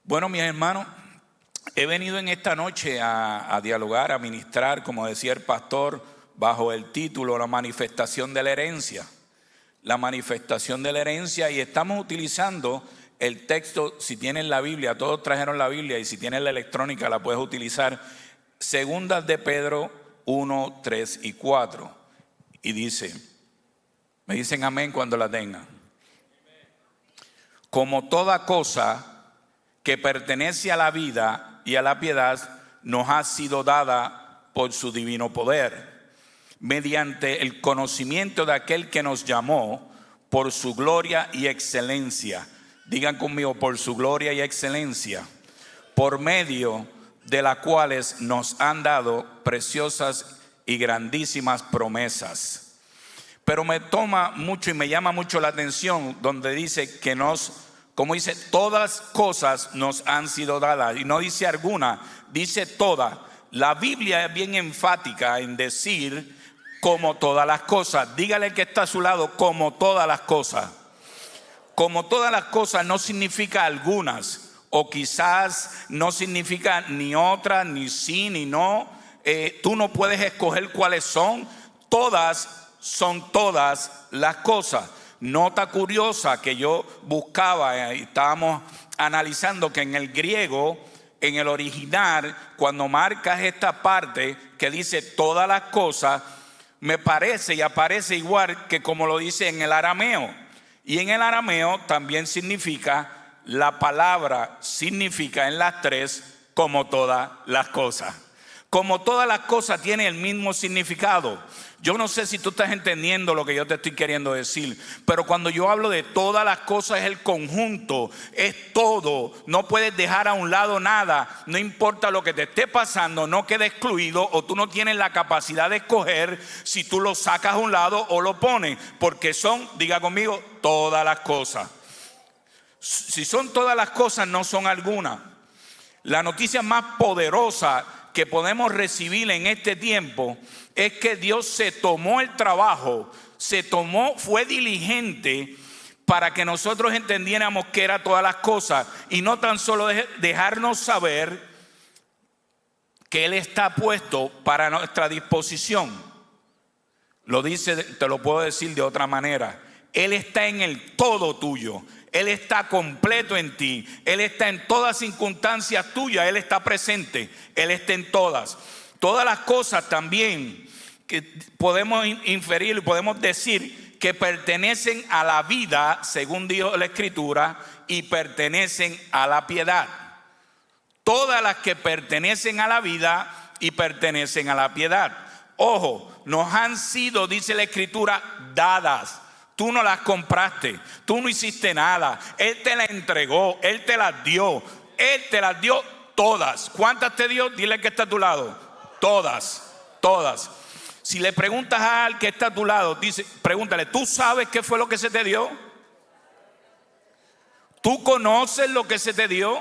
Bueno, mis hermanos, he venido en esta noche a dialogar, a ministrar, como decía el pastor, bajo el título La manifestación de la herencia. La manifestación de la herencia, y estamos utilizando el texto. Si tienen la Biblia, todos trajeron la Biblia, y si tienen la electrónica la puedes utilizar. Segundas de Pedro 1, 3 y 4. Y dice, me dicen amén cuando la tengan. Como toda cosa que pertenece a la vida y a la piedad nos ha sido dada por su divino poder, mediante el conocimiento de aquel que nos llamó por su gloria y excelencia. Digan conmigo, por su gloria y excelencia, por medio de las cuales nos han dado preciosas y grandísimas promesas. Pero me toma mucho y me llama mucho la atención donde dice que como dice, todas cosas nos han sido dadas. Y no dice alguna, dice todas. La Biblia es bien enfática en decir como todas las cosas. Dígale que está a su lado, como todas las cosas. Como todas las cosas no significa algunas, o quizás no significa ni otras, ni sí, ni no. Tú no puedes escoger cuáles son. Todas son todas las cosas. Nota curiosa que yo buscaba y estábamos analizando que en el griego, en el original, cuando marcas esta parte que dice todas las cosas, me parece y aparece igual que como lo dice en el arameo. Y en el arameo también significa, la palabra significa en las tres como todas las cosas. Como todas las cosas tiene el mismo significado. Yo no sé si tú estás entendiendo lo que yo te estoy queriendo decir, pero cuando yo hablo de todas las cosas es el conjunto, es todo. No puedes dejar a un lado nada, no importa lo que te esté pasando, no queda excluido, o tú no tienes la capacidad de escoger si tú lo sacas a un lado o lo pones, porque son, diga conmigo, todas las cosas. Si son todas las cosas, no son algunas. La noticia más poderosa que podemos recibir en este tiempo es que Dios se tomó el trabajo, fue diligente para que nosotros entendiéramos que era todas las cosas, y no tan solo dejarnos saber que Él está puesto para nuestra disposición. Lo dice, te lo puedo decir de otra manera, Él está en el todo tuyo. Él está completo en ti. Él está en todas circunstancias tuyas. Él está presente. Él está en todas. Todas las cosas también que podemos inferir y podemos decir que pertenecen a la vida, según dijo la Escritura, y pertenecen a la piedad. Todas las que pertenecen a la vida y pertenecen a la piedad. Ojo, nos han sido, dice la Escritura, dadas. Tú no las compraste, tú no hiciste nada. Él te las entregó, Él te las dio. Él te las dio todas. ¿Cuántas te dio? Dile que está a tu lado. Todas, todas. Si le preguntas al que está a tu lado, pregúntale, ¿tú sabes qué fue lo que se te dio? ¿Tú conoces lo que se te dio?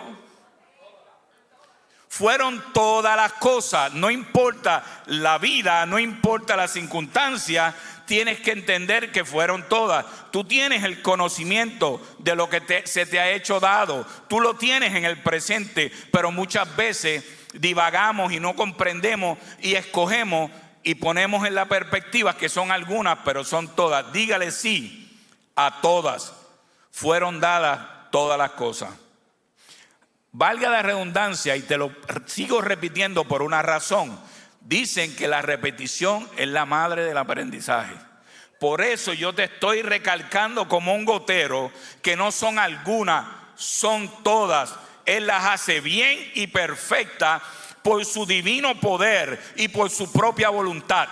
Fueron todas las cosas. No importa la vida, no importa la circunstancia, tienes que entender que fueron todas. Tú tienes el conocimiento de lo que se te ha hecho dado. Tú lo tienes en el presente, pero muchas veces divagamos y no comprendemos y escogemos y ponemos en la perspectiva que son algunas, pero son todas. Dígale sí a todas. Fueron dadas todas las cosas. Valga la redundancia, y te lo sigo repitiendo por una razón. Dicen que la repetición es la madre del aprendizaje. Por eso yo te estoy recalcando como un gotero que no son algunas, son todas. Él las hace bien y perfectas por su divino poder y por su propia voluntad.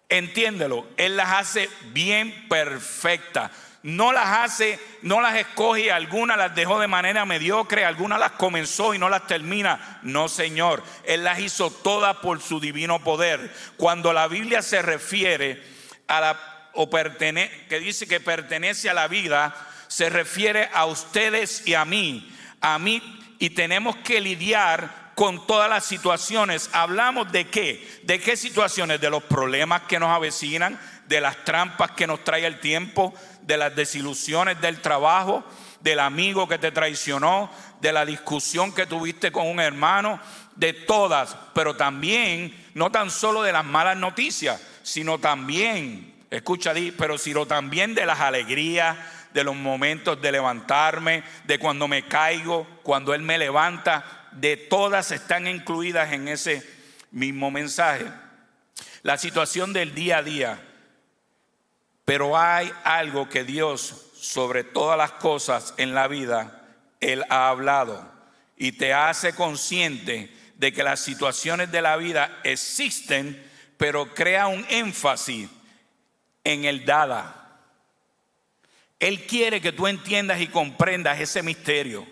Entiéndelo, Él las hace bien perfectas. No las escoge, algunas las dejó de manera mediocre, algunas las comenzó y no las termina. No, Señor, Él las hizo todas por su divino poder. Cuando la Biblia se refiere que dice que pertenece a la vida, se refiere a ustedes y a mí, y tenemos que lidiar con todas las situaciones. ¿Hablamos de qué? ¿De qué situaciones? De los problemas que nos avecinan, de las trampas que nos trae el tiempo, de las desilusiones del trabajo, del amigo que te traicionó, de la discusión que tuviste con un hermano, de todas, pero también, no tan solo de las malas noticias, sino también, escucha, pero sino también de las alegrías, de los momentos de levantarme, de cuando me caigo, cuando Él me levanta, de todas están incluidas en ese mismo mensaje. La situación del día a día. Pero hay algo que Dios, sobre todas las cosas en la vida, Él ha hablado y te hace consciente de que las situaciones de la vida existen, pero crea un énfasis en el dada. Él quiere que tú entiendas y comprendas ese misterio.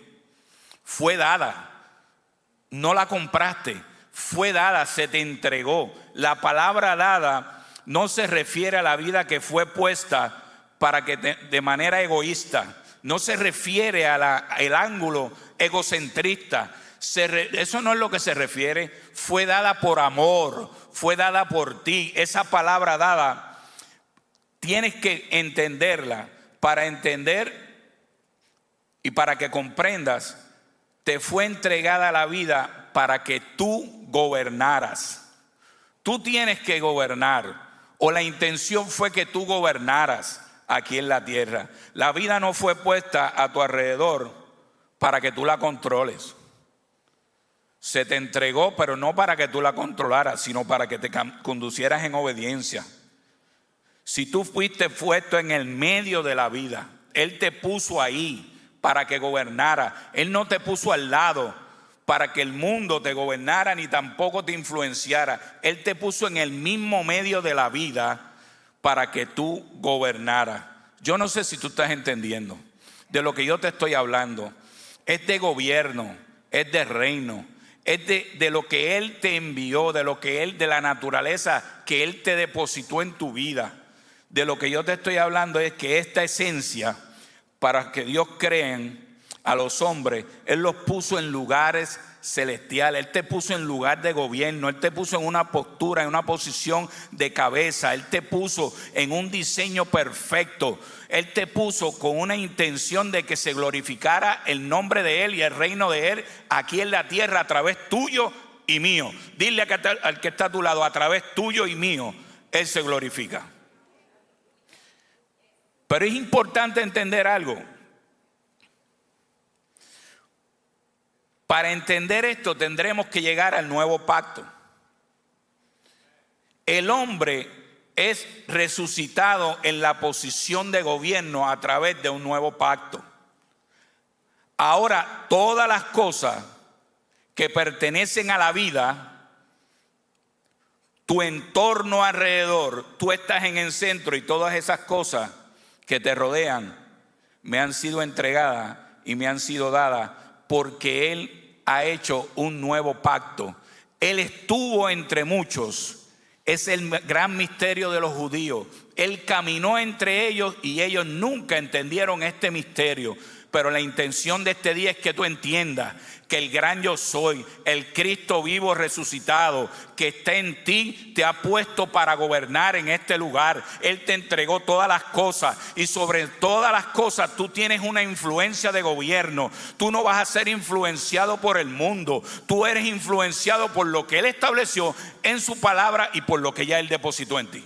Fue dada, no la compraste, fue dada, se te entregó. La palabra dada no se refiere a la vida que fue puesta para que de manera egoísta, no se refiere al ángulo egocentrista. Eso no es lo que se refiere. Fue dada por amor, fue dada por ti. Esa palabra dada tienes que entenderla. Para entender y para que comprendas, te fue entregada la vida para que tú gobernaras. Tú tienes que gobernar, o la intención fue que tú gobernaras aquí en la tierra. La vida no fue puesta a tu alrededor para que tú la controles. Se te entregó, pero no para que tú la controlaras, sino para que te conducieras en obediencia. Si tú fuiste puesto en el medio de la vida, Él te puso ahí para que gobernara. Él no te puso al lado para que el mundo te gobernara ni tampoco te influenciara. Él te puso en el mismo medio de la vida para que tú gobernaras. Yo no sé si tú estás entendiendo de lo que yo te estoy hablando. Es de gobierno, es de reino, es de lo que Él te envió, de la naturaleza que Él te depositó en tu vida. De lo que yo te estoy hablando es que esta esencia, para que Dios cree a los hombres, Él los puso en lugares celestiales. Él te puso en lugar de gobierno. Él te puso en una postura, en una posición de cabeza. Él te puso en un diseño perfecto. Él te puso con una intención de que se glorificara el nombre de Él y el reino de Él aquí en la tierra a través tuyo y mío. Dile al que está a tu lado, a través tuyo y mío, Él se glorifica. Pero es importante entender algo. Para entender esto tendremos que llegar al nuevo pacto. El hombre es resucitado en la posición de gobierno a través de un nuevo pacto. Ahora, todas las cosas que pertenecen a la vida, tu entorno alrededor, tú estás en el centro y todas esas cosas que te rodean me han sido entregadas y me han sido dadas porque Él ha hecho un nuevo pacto. Él estuvo entre muchos. Es el gran misterio de los judíos. Él caminó entre ellos y ellos nunca entendieron este misterio. Pero la intención de este día es que tú entiendas que el gran yo soy, el Cristo vivo resucitado que está en ti, te ha puesto para gobernar en este lugar. Él te entregó todas las cosas y sobre todas las cosas tú tienes una influencia de gobierno. Tú no vas a ser influenciado por el mundo. Tú eres influenciado por lo que Él estableció en su palabra y por lo que ya Él depositó en ti.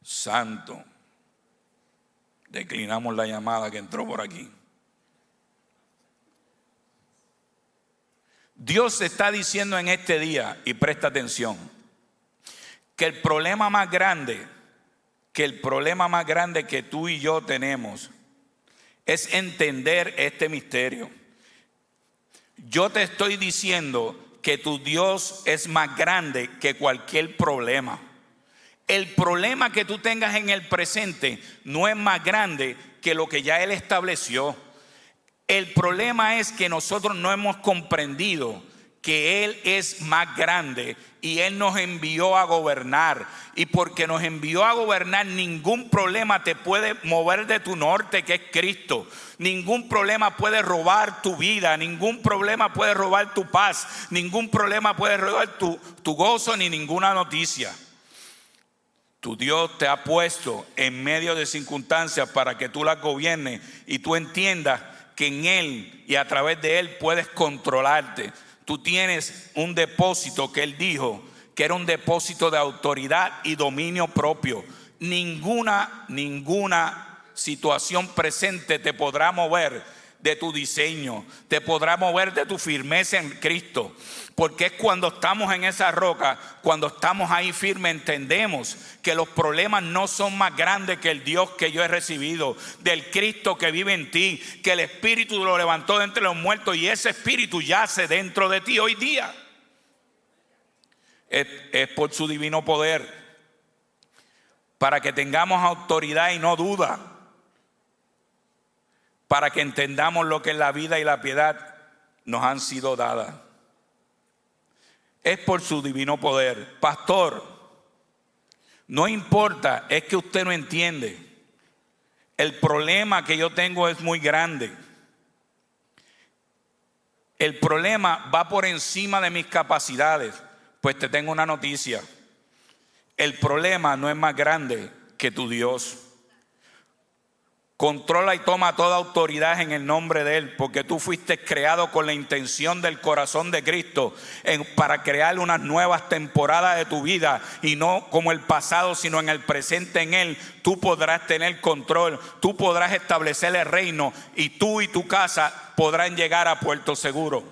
Santo. Declinamos la llamada que entró por aquí. Dios está diciendo en este día, y presta atención, que el problema más grande que tú y yo tenemos es entender este misterio. Yo te estoy diciendo que tu Dios es más grande que cualquier problema. El problema que tú tengas en el presente no es más grande que lo que ya Él estableció. El problema es que nosotros no hemos comprendido que Él es más grande y Él nos envió a gobernar. Y porque nos envió a gobernar, ningún problema te puede mover de tu norte, que es Cristo. Ningún problema puede robar tu vida, ningún problema puede robar tu paz, ningún problema puede robar tu gozo, ni ninguna noticia. Tu Dios te ha puesto en medio de circunstancias para que tú las gobiernes y tú entiendas que en Él y a través de Él puedes controlarte. Tú tienes un depósito que Él dijo que era un depósito de autoridad y dominio propio. Ninguna situación presente te podrá mover de tu diseño, te podrá mover de tu firmeza en Cristo. Porque es cuando estamos en esa roca, cuando estamos ahí firmes, entendemos que los problemas no son más grandes que el Dios que yo he recibido, del Cristo que vive en ti, que el Espíritu lo levantó de entre los muertos y ese Espíritu yace dentro de ti hoy día. Es por su divino poder, para que tengamos autoridad y no duda, para que entendamos lo que la vida y la piedad nos han sido dadas. Es por su divino poder. Pastor, no importa, es que usted no entiende. El problema que yo tengo es muy grande. El problema va por encima de mis capacidades. Pues te tengo una noticia. El problema no es más grande que tu Dios. Controla y toma toda autoridad en el nombre de Él, porque tú fuiste creado con la intención del corazón de Cristo para crear unas nuevas temporadas de tu vida y no como el pasado, sino en el presente en Él. Tú podrás tener control, tú podrás establecer el reino y tú y tu casa podrán llegar a puerto seguro.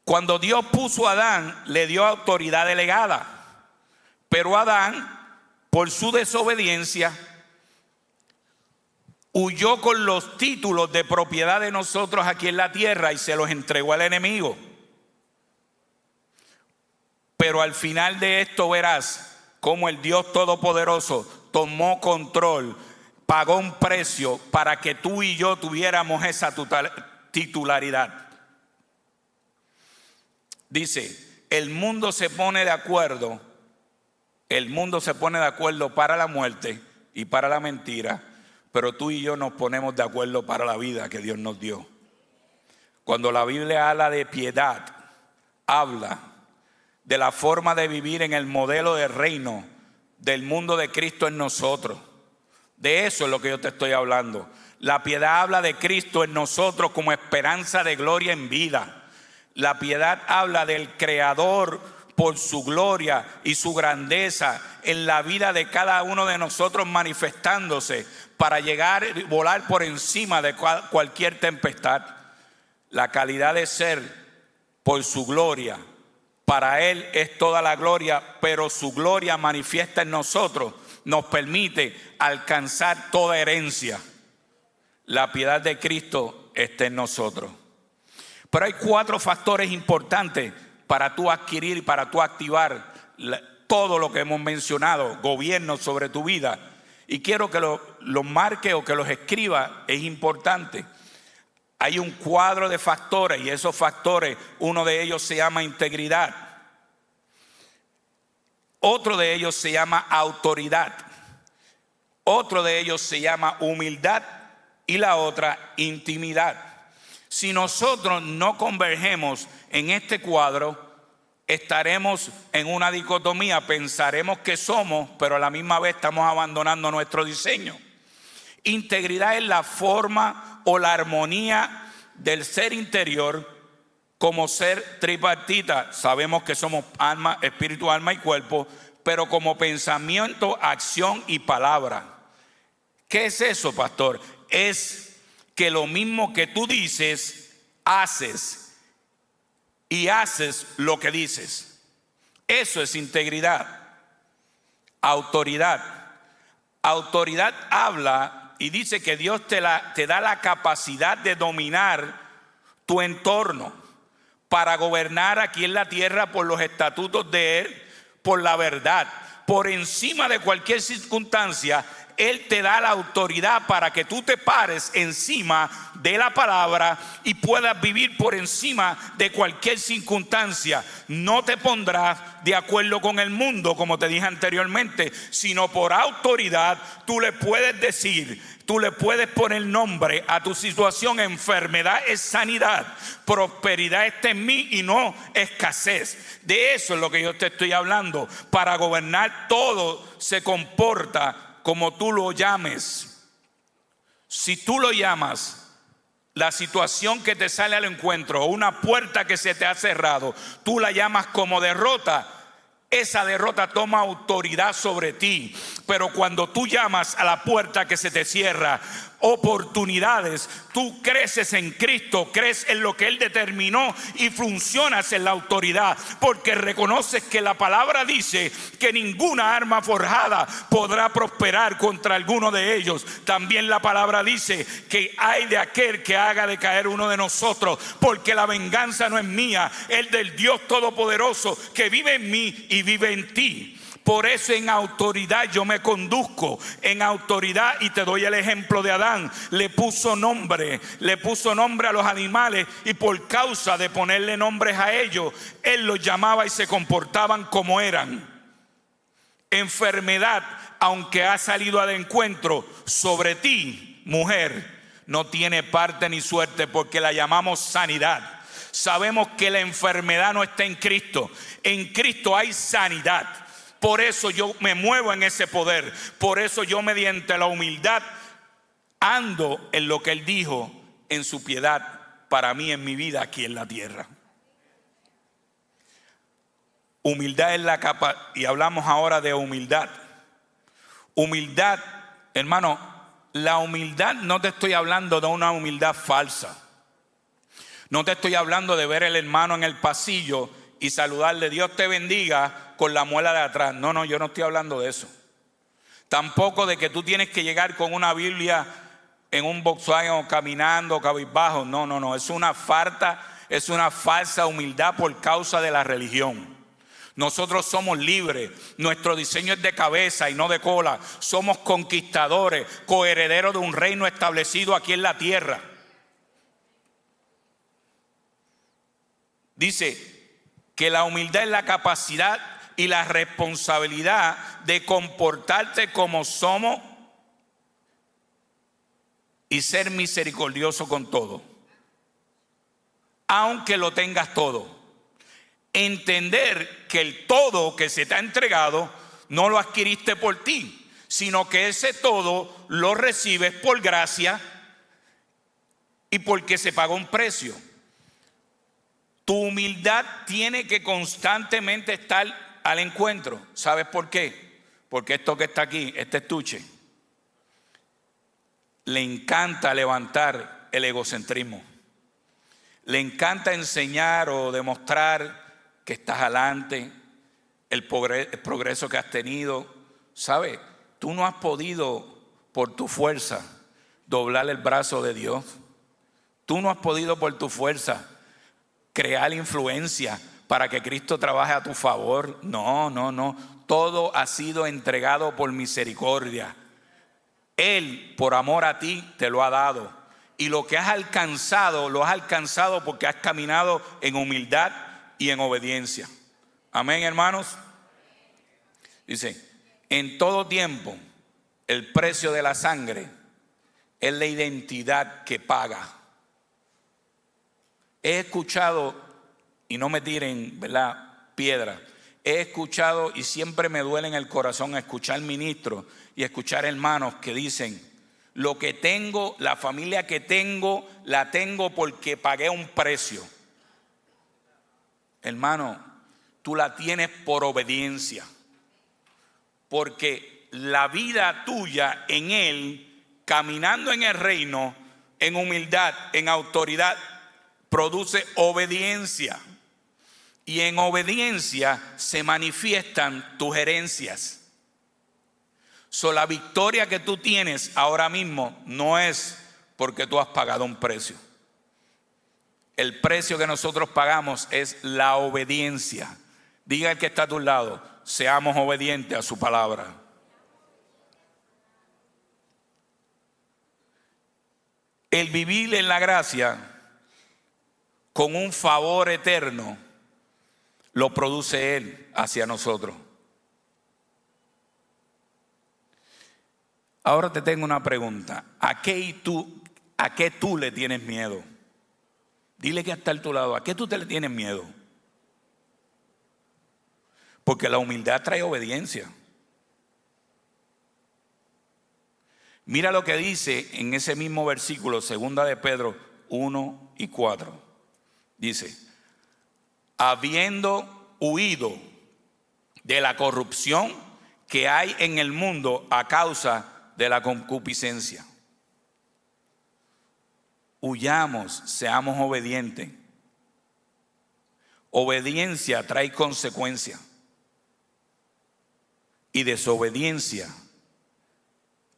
Cuando Dios puso a Adán, le dio autoridad delegada, pero Adán, por su desobediencia, huyó con los títulos de propiedad de nosotros aquí en la tierra y se los entregó al enemigo. Pero al final de esto verás cómo el Dios Todopoderoso tomó control, pagó un precio para que tú y yo tuviéramos esa titularidad. Dice, el mundo se pone de acuerdo para la muerte y para la mentira, pero tú y yo nos ponemos de acuerdo para la vida que Dios nos dio. Cuando la Biblia habla de piedad, habla de la forma de vivir en el modelo de reino del mundo de Cristo en nosotros. De eso es lo que yo te estoy hablando. La piedad habla de Cristo en nosotros como esperanza de gloria en vida. La piedad habla del Creador por su gloria y su grandeza en la vida de cada uno de nosotros manifestándose para llegar y volar por encima de cualquier tempestad. La calidad de ser por su gloria, para Él es toda la gloria, pero su gloria manifiesta en nosotros nos permite alcanzar toda herencia. La piedad de Cristo está en nosotros. Pero hay 4 factores importantes para tú adquirir y para tú activar todo lo que hemos mencionado, gobierno sobre tu vida. Y quiero que los marque o que los escriba, es importante. Hay un cuadro de factores y esos factores, uno de ellos se llama integridad. Otro de ellos se llama autoridad. Otro de ellos se llama humildad y la otra intimidad. Si nosotros no convergemos en este cuadro, estaremos en una dicotomía, pensaremos que somos, pero a la misma vez estamos abandonando nuestro diseño. Integridad es la forma o la armonía del ser interior como ser tripartita. Sabemos que somos alma, espíritu, alma y cuerpo, pero como pensamiento, acción y palabra. ¿Qué es eso, pastor? Es que lo mismo que tú dices, haces, y haces lo que dices. Eso es integridad. Autoridad. Autoridad habla y dice que Dios te da la capacidad de dominar tu entorno para gobernar aquí en la tierra por los estatutos de Él, por la verdad, por encima de cualquier circunstancia. Él te da la autoridad para que tú te pares encima de la palabra y puedas vivir por encima de cualquier circunstancia. No te pondrás de acuerdo con el mundo, como te dije anteriormente, sino por autoridad tú le puedes decir, tú le puedes poner nombre a tu situación. Enfermedad es sanidad, prosperidad está en mí y no escasez. De eso es lo que yo te estoy hablando. Para gobernar todo se comporta como tú lo llames. Si tú lo llamas la situación que te sale al encuentro o una puerta que se te ha cerrado, tú la llamas como derrota, esa derrota toma autoridad sobre ti. Pero cuando tú llamas a la puerta que se te cierra oportunidades, tú creces en Cristo, crees en lo que Él determinó y funcionas en la autoridad, porque reconoces que la palabra dice que ninguna arma forjada podrá prosperar contra alguno de ellos. También la palabra dice que hay de aquel que haga decaer uno de nosotros, porque la venganza no es mía, es del Dios Todopoderoso que vive en mí y vive en ti. Por eso en autoridad yo me conduzco, en autoridad. Y te doy el ejemplo de Adán. Le puso nombre a los animales, y por causa de ponerle nombres a ellos, él los llamaba y se comportaban como eran. Enfermedad, aunque ha salido al encuentro sobre ti, mujer, no tiene parte ni suerte, porque la llamamos sanidad. Sabemos que la enfermedad no está en Cristo. En Cristo hay sanidad. Por eso yo me muevo en ese poder. Por eso yo, mediante la humildad, ando en lo que Él dijo en su piedad para mí en mi vida aquí en la tierra. Humildad es la capa, y hablamos ahora de humildad. Humildad, hermano, la humildad, no te estoy hablando de una humildad falsa. No te estoy hablando de ver al hermano en el pasillo y saludarle, Dios te bendiga, con la muela de atrás. No, yo no estoy hablando de eso. Tampoco de que tú tienes que llegar con una Biblia en un Volkswagen o caminando cabizbajo. No, es una falsa humildad por causa de la religión. Nosotros somos libres, nuestro diseño es de cabeza y no de cola. Somos conquistadores, coherederos de un reino establecido aquí en la tierra. Dice que la humildad es la capacidad y la responsabilidad de comportarte como somos y ser misericordioso con todo, aunque lo tengas todo. Entender que el todo que se te ha entregado no lo adquiriste por ti, sino que ese todo lo recibes por gracia y porque se pagó un precio. Tu humildad tiene que constantemente estar al encuentro. ¿Sabes por qué? Porque esto que está aquí, este estuche, le encanta levantar el egocentrismo. Le encanta enseñar o demostrar que estás adelante, el progreso que has tenido. ¿Sabes? Tú no has podido por tu fuerza doblar el brazo de Dios. Tú no has podido por tu fuerza crear influencia para que Cristo trabaje a tu favor. No. Todo ha sido entregado por misericordia. Él, por amor a ti, te lo ha dado. Y lo que has alcanzado, lo has alcanzado porque has caminado en humildad y en obediencia. Amén, hermanos. Dice, en todo tiempo, el precio de la sangre es la identidad que paga. He escuchado, y no me tiren, ¿verdad?, piedra. He escuchado y siempre me duele en el corazón escuchar ministros y escuchar hermanos que dicen, lo que tengo, la familia que tengo, la tengo porque pagué un precio. Hermano, tú la tienes por obediencia. Porque la vida tuya en Él, caminando en el reino, en humildad, en autoridad, produce obediencia. Y en obediencia se manifiestan tus herencias. La victoria que tú tienes ahora mismo no es porque tú has pagado un precio. El precio que nosotros pagamos es la obediencia. Diga el que está a tu lado, seamos obedientes a su palabra. el vivir en la gracia con un favor eterno lo produce Él hacia nosotros. Ahora te tengo una pregunta. ¿A qué tú le tienes miedo? Dile que está a tu lado. ¿A qué tú te le tienes miedo? Porque la humildad trae obediencia. Mira lo que dice en ese mismo versículo, 2 de Pedro 1 y 4. Dice: habiendo huido de la corrupción que hay en el mundo a causa de la concupiscencia. Huyamos, seamos obedientes. Obediencia trae consecuencia. Y desobediencia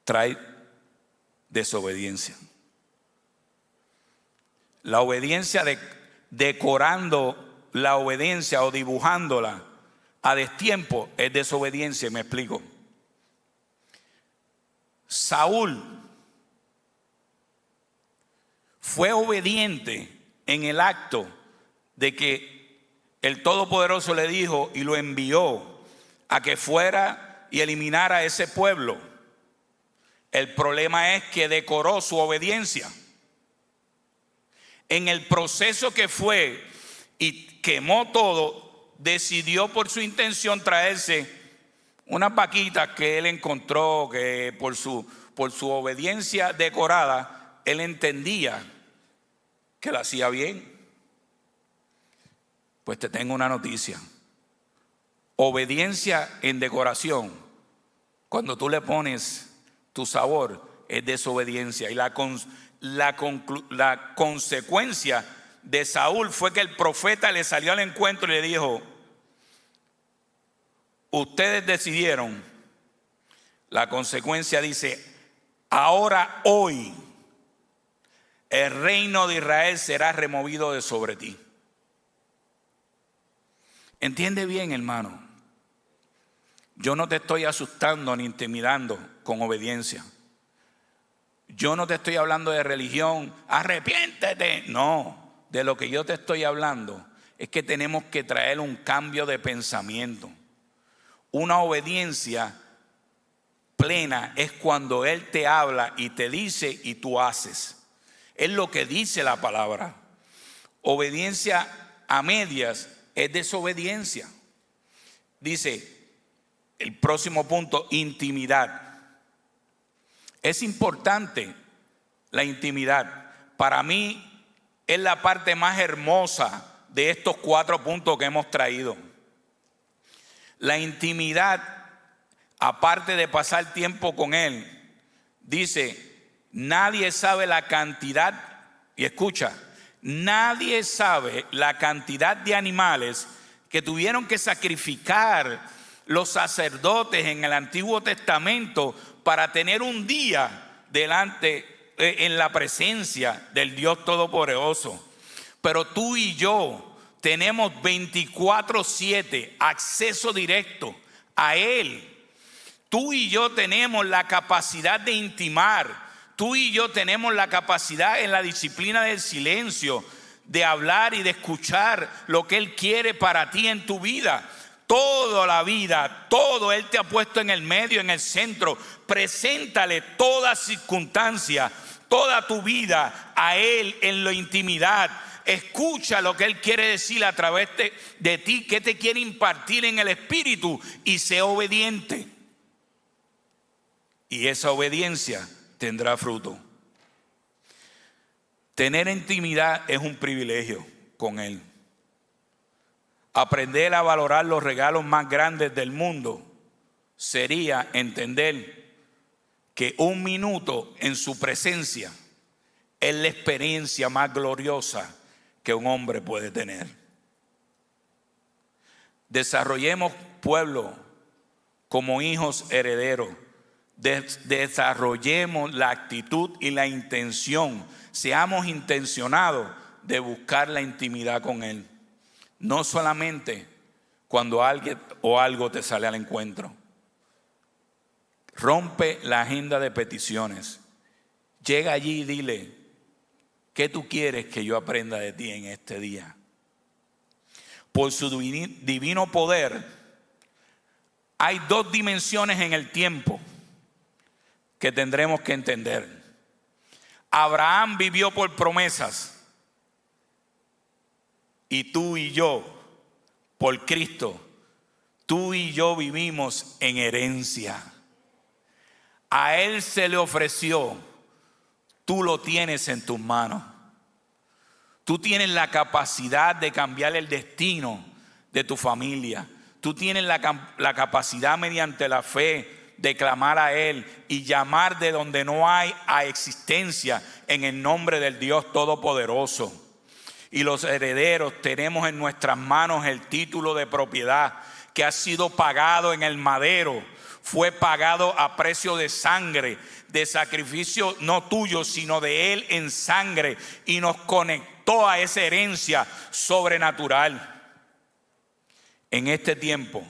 trae desobediencia. La obediencia, decorando la obediencia o dibujándola a destiempo, es desobediencia. Me explico. Saúl fue obediente en el acto de que el Todopoderoso le dijo y lo envió a que fuera y eliminara a ese pueblo. El problema es que decoró su obediencia. En el proceso que fue y quemó todo, decidió por su intención traerse unas vaquitas que él encontró, que por su obediencia decorada, él entendía que lo hacía bien. Pues te tengo una noticia. Obediencia en decoración, cuando tú le pones tu sabor, es desobediencia. Y la consecuencia de Saúl fue que el profeta le salió al encuentro y le dijo: ustedes decidieron. La consecuencia dice: ahora, hoy, el reino de Israel será removido de sobre ti. Entiende bien, hermano. Yo no te estoy asustando ni intimidando con obediencia. Yo no te estoy hablando de religión, arrepiéntete. No, de lo que yo te estoy hablando es que tenemos que traer un cambio de pensamiento. Una obediencia plena es cuando Él te habla y te dice y tú haces. Es lo que dice la palabra. Obediencia a medias es desobediencia. Dice el próximo punto: intimidad. Es importante la intimidad. Para mí es la parte más hermosa de estos 4 puntos que hemos traído. La intimidad, aparte de pasar tiempo con Él, dice: nadie sabe la cantidad, y escucha, nadie sabe la cantidad de animales que tuvieron que sacrificar los sacerdotes en el Antiguo Testamento para tener un día delante, en la presencia del Dios Todopoderoso. Pero tú y yo tenemos 24/7 acceso directo a Él. Tú y yo tenemos la capacidad de intimar. Tú y yo tenemos la capacidad, en la disciplina del silencio, de hablar y de escuchar lo que Él quiere para ti en tu vida. Toda la vida, todo Él te ha puesto en el medio, en el centro. Preséntale toda circunstancia, toda tu vida a Él en la intimidad. Escucha lo que Él quiere decir a través de ti, que te quiere impartir en el Espíritu, y sé obediente. Y esa obediencia tendrá fruto. Tener intimidad es un privilegio con Él. Aprender a valorar los regalos más grandes del mundo sería entender que un minuto en su presencia es la experiencia más gloriosa que un hombre puede tener. Desarrollemos, pueblo, como hijos herederos. Desarrollemos la actitud y la intención. Seamos intencionados de buscar la intimidad con Él. No solamente cuando alguien o algo te sale al encuentro. Rompe la agenda de peticiones. Llega allí y dile: ¿qué tú quieres que yo aprenda de ti en este día? Por su divino poder, hay dos dimensiones en el tiempo que tendremos que entender. Abraham vivió por promesas y tú y yo por Cristo. Tú y yo vivimos en herencia. A Él se le ofreció, tú lo tienes en tus manos. Tú tienes la capacidad de cambiar el destino de tu familia. Tú tienes la capacidad mediante la fe de clamar a Él y llamar de donde no hay a existencia en el nombre del Dios Todopoderoso. Y los herederos tenemos en nuestras manos el título de propiedad que ha sido pagado en el madero. Fue pagado a precio de sangre, de sacrificio no tuyo, sino de Él en sangre, y nos conectó a esa herencia sobrenatural. En este tiempo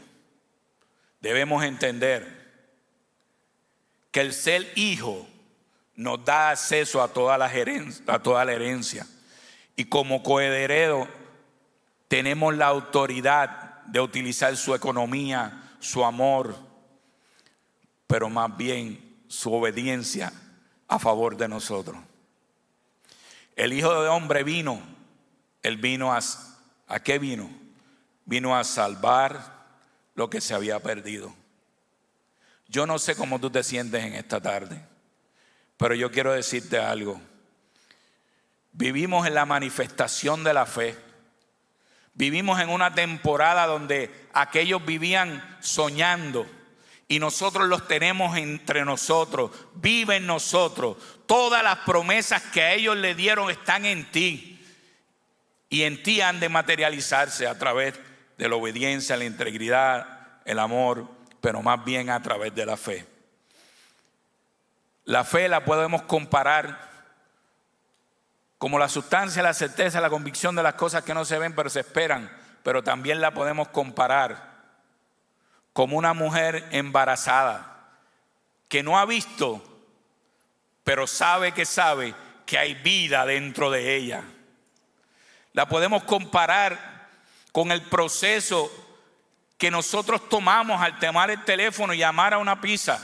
debemos entender que el ser hijo nos da acceso a toda la herencia, y como coheredero tenemos la autoridad de utilizar su economía, su amor, pero más bien su obediencia a favor de nosotros. El Hijo de Hombre vino, Él vino ¿a qué vino? Vino a salvar lo que se había perdido. Yo no sé cómo tú te sientes en esta tarde, pero yo quiero decirte algo. Vivimos en la manifestación de la fe. Vivimos en una temporada donde aquellos vivían soñando y nosotros los tenemos entre nosotros, vive en nosotros. Todas las promesas que a ellos le dieron están en ti, y en ti han de materializarse a través de la obediencia, la integridad, el amor, pero más bien a través de la fe. La fe la podemos comparar como la sustancia, la certeza, la convicción de las cosas que no se ven pero se esperan, pero también la podemos comparar como una mujer embarazada que no ha visto, pero sabe que hay vida dentro de ella. La podemos comparar con el proceso que nosotros tomamos al tomar el teléfono y llamar a una pizza.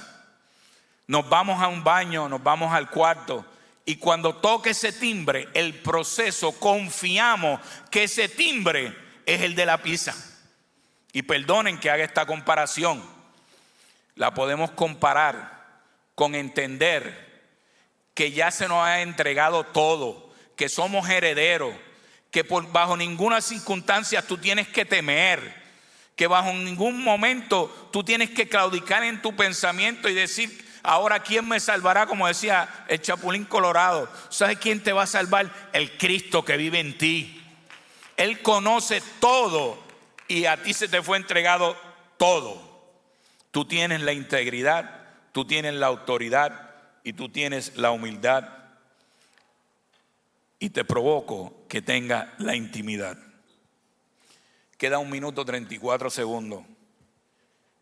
Nos vamos a un baño, nos vamos al cuarto, y cuando toque ese timbre, el proceso, confiamos que ese timbre es el de la pizza. Y perdonen que haga esta comparación. La podemos comparar con entender que ya se nos ha entregado todo, que somos herederos, que bajo ninguna circunstancia tú tienes que temer, que bajo ningún momento tú tienes que claudicar en tu pensamiento y decir: ahora ¿quién me salvará? Como decía el Chapulín Colorado. ¿Sabes quién te va a salvar? El Cristo que vive en ti. Él conoce todo y a ti se te fue entregado todo. Tú tienes la integridad, tú tienes la autoridad y tú tienes la humildad. Y te provoco que tengas la intimidad. Queda 1 minuto 34 segundos.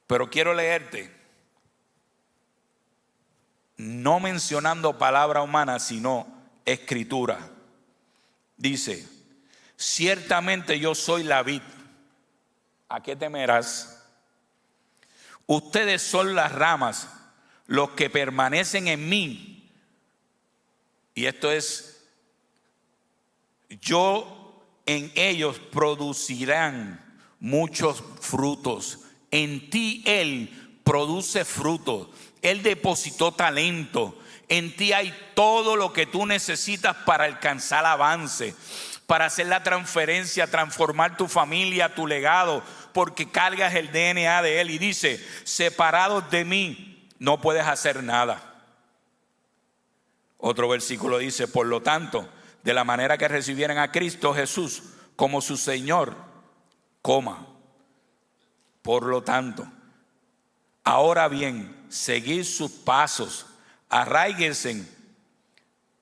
Pero quiero leerte, no mencionando palabra humana, sino escritura. Dice: ciertamente yo soy la vid. ¿A qué temerás? Ustedes son las ramas, los que permanecen en mí. Y esto es: yo en ellos producirán muchos frutos. En ti Él produce frutos. Él depositó talento. En ti hay todo lo que tú necesitas para alcanzar avance, para hacer la transferencia, transformar tu familia, tu legado, porque cargas el DNA de Él. Y dice: separados de mí no puedes hacer nada. Otro versículo dice: por lo tanto, de la manera que recibieran a Cristo Jesús como su Señor, coma. Por lo tanto, ahora bien, seguid sus pasos, arraíguense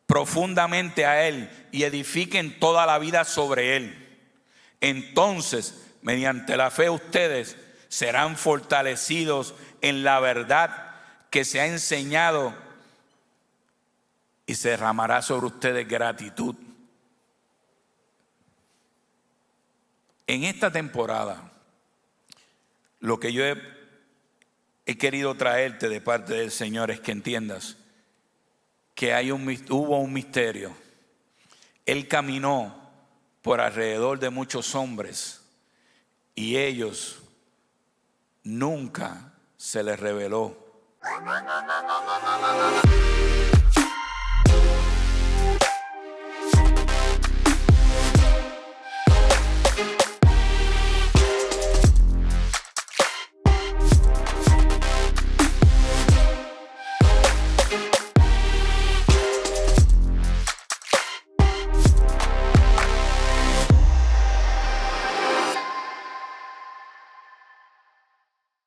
profundamente a Él y edifiquen toda la vida sobre Él. Entonces, mediante la fe, ustedes serán fortalecidos en la verdad que se ha enseñado, y se derramará sobre ustedes gratitud En esta temporada, lo que yo he querido traerte de parte del Señor es que entiendas que hubo un misterio. Él caminó por alrededor de muchos hombres y ellos nunca se les reveló.